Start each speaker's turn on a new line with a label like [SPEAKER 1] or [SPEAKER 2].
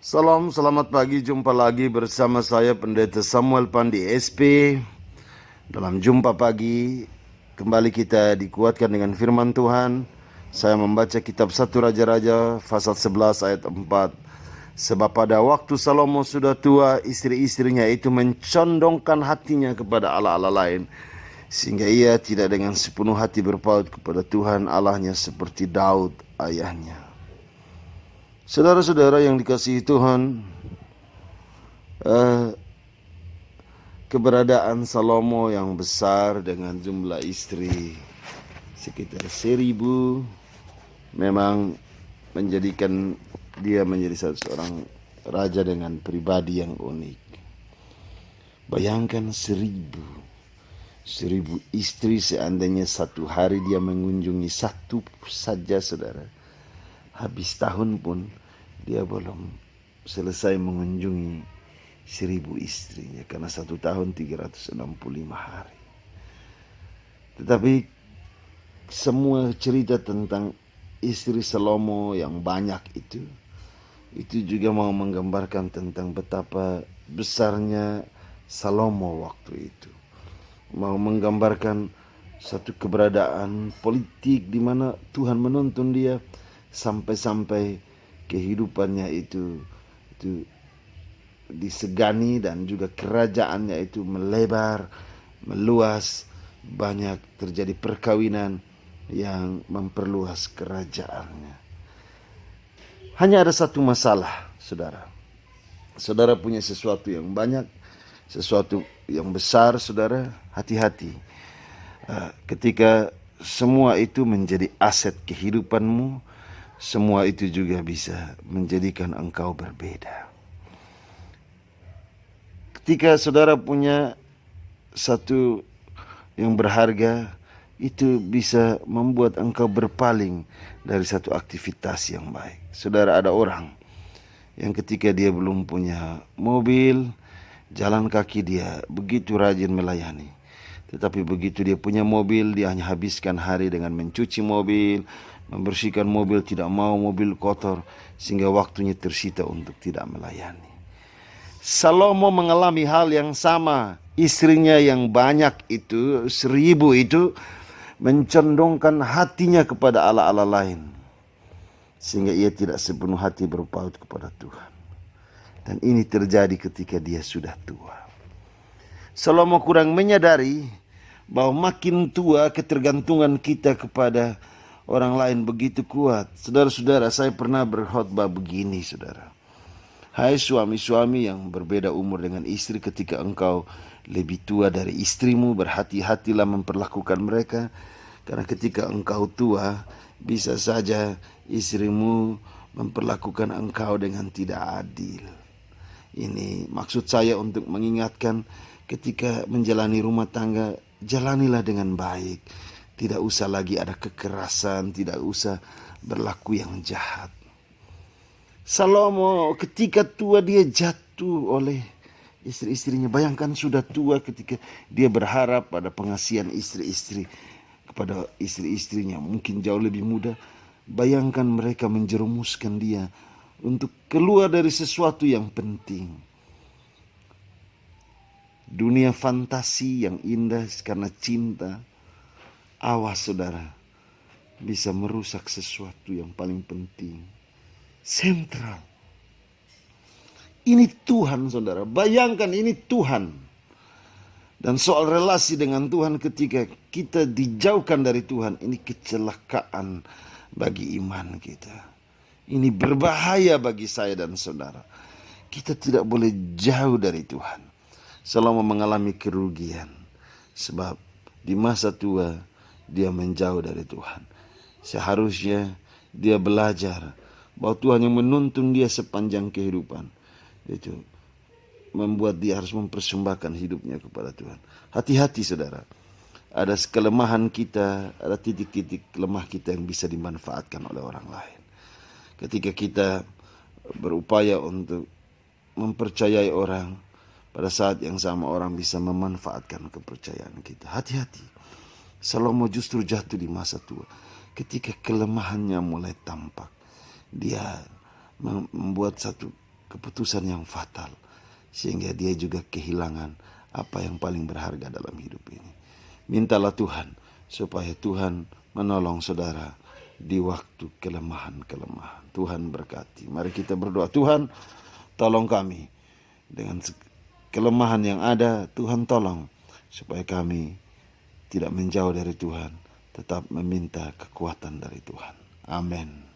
[SPEAKER 1] Salam, selamat pagi. Jumpa lagi bersama saya Pendeta Samuel Pandi SP. Dalam jumpa pagi, kembali kita dikuatkan dengan firman Tuhan. Saya membaca kitab 1 Raja-Raja pasal 11 ayat 4. Sebab pada waktu Salomo sudah tua, istri-istrinya itu mencondongkan hatinya kepada Allah-Allah lain, sehingga ia tidak dengan sepenuh hati berpaut kepada Tuhan Allahnya seperti Daud ayahnya. Saudara-saudara yang dikasihi Tuhan, keberadaan Salomo yang besar dengan jumlah istri sekitar 1.000 memang menjadikan dia menjadi seorang raja dengan pribadi yang unik. Bayangkan 1.000 istri, seandainya satu hari dia mengunjungi satu saja, saudara, habis tahun pun dia belum selesai mengunjungi 1.000 istrinya, karena satu tahun 365 hari. Tetapi semua cerita tentang istri Salomo yang banyak itu juga mau menggambarkan tentang betapa besarnya Salomo waktu itu. Mau menggambarkan satu keberadaan politik di mana Tuhan menuntun dia sampai-sampai kehidupannya itu disegani, dan juga kerajaannya itu melebar, meluas, banyak terjadi perkawinan yang memperluas kerajaannya. Hanya ada satu masalah, saudara. Saudara punya sesuatu yang banyak, sesuatu yang besar, saudara, hati-hati. Ketika semua itu menjadi aset kehidupanmu, semua itu juga bisa menjadikan engkau berbeda. Ketika saudara punya satu yang berharga, itu bisa membuat engkau berpaling dari satu aktivitas yang baik. Saudara, ada orang yang ketika dia belum punya mobil, jalan kaki dia begitu rajin melayani. Tetapi begitu dia punya mobil, dia hanya habiskan hari dengan mencuci mobil, membersihkan mobil, tidak mau mobil kotor, sehingga waktunya tersita untuk tidak melayani. Salomo mengalami hal yang sama. Istrinya yang banyak itu, 1.000 itu, mencondongkan hatinya kepada Allah-Allah lain, sehingga ia tidak sepenuh hati berpaut kepada Tuhan. Dan ini terjadi ketika dia sudah tua. Salomo kurang menyadari bahwa makin tua ketergantungan kita kepada orang lain begitu kuat. Saudara-saudara, saya pernah berkhotbah begini, saudara. Hai suami-suami yang berbeda umur dengan istri, ketika engkau lebih tua dari istrimu, berhati-hatilah memperlakukan mereka. Karena ketika engkau tua, bisa saja istrimu memperlakukan engkau dengan tidak adil. Ini maksud saya untuk mengingatkan, ketika menjalani rumah tangga, jalanilah dengan baik. Tidak usah lagi ada kekerasan, tidak usah berlaku yang jahat. Salomo ketika tua dia jatuh oleh istri-istrinya. Bayangkan sudah tua ketika dia berharap pada pengasihan istri-istri kepada istri-istrinya, mungkin jauh lebih muda. Bayangkan mereka menjerumuskan dia untuk keluar dari sesuatu yang penting. Dunia fantasi yang indah karena cinta. Awas, saudara, bisa merusak sesuatu yang paling penting, sentral. Ini Tuhan, saudara. Bayangkan, ini Tuhan. Dan soal relasi dengan Tuhan, ketika kita dijauhkan dari Tuhan, ini kecelakaan bagi iman kita. Ini berbahaya bagi saya dan saudara. Kita tidak boleh jauh dari Tuhan selama mengalami kerugian. Sebab di masa tua dia menjauh dari Tuhan. Seharusnya dia belajar bahwa Tuhan yang menuntun dia sepanjang kehidupan itu membuat dia harus mempersembahkan hidupnya kepada Tuhan. Hati-hati, saudara. Ada kelemahan kita, ada titik-titik lemah kita yang bisa dimanfaatkan oleh orang lain. Ketika kita berupaya untuk mempercayai orang, pada saat yang sama orang bisa memanfaatkan kepercayaan kita. Hati-hati. Salomo justru jatuh di masa tua ketika kelemahannya mulai tampak. Dia membuat satu keputusan yang fatal, sehingga dia juga kehilangan apa yang paling berharga dalam hidup ini. Mintalah Tuhan supaya Tuhan menolong saudara di waktu kelemahan-kelemahan. Tuhan berkati. Mari kita berdoa. Tuhan, tolong kami dengan kelemahan yang ada. Tuhan tolong supaya kami tidak menjauh dari Tuhan, tetap meminta kekuatan dari Tuhan. Amin.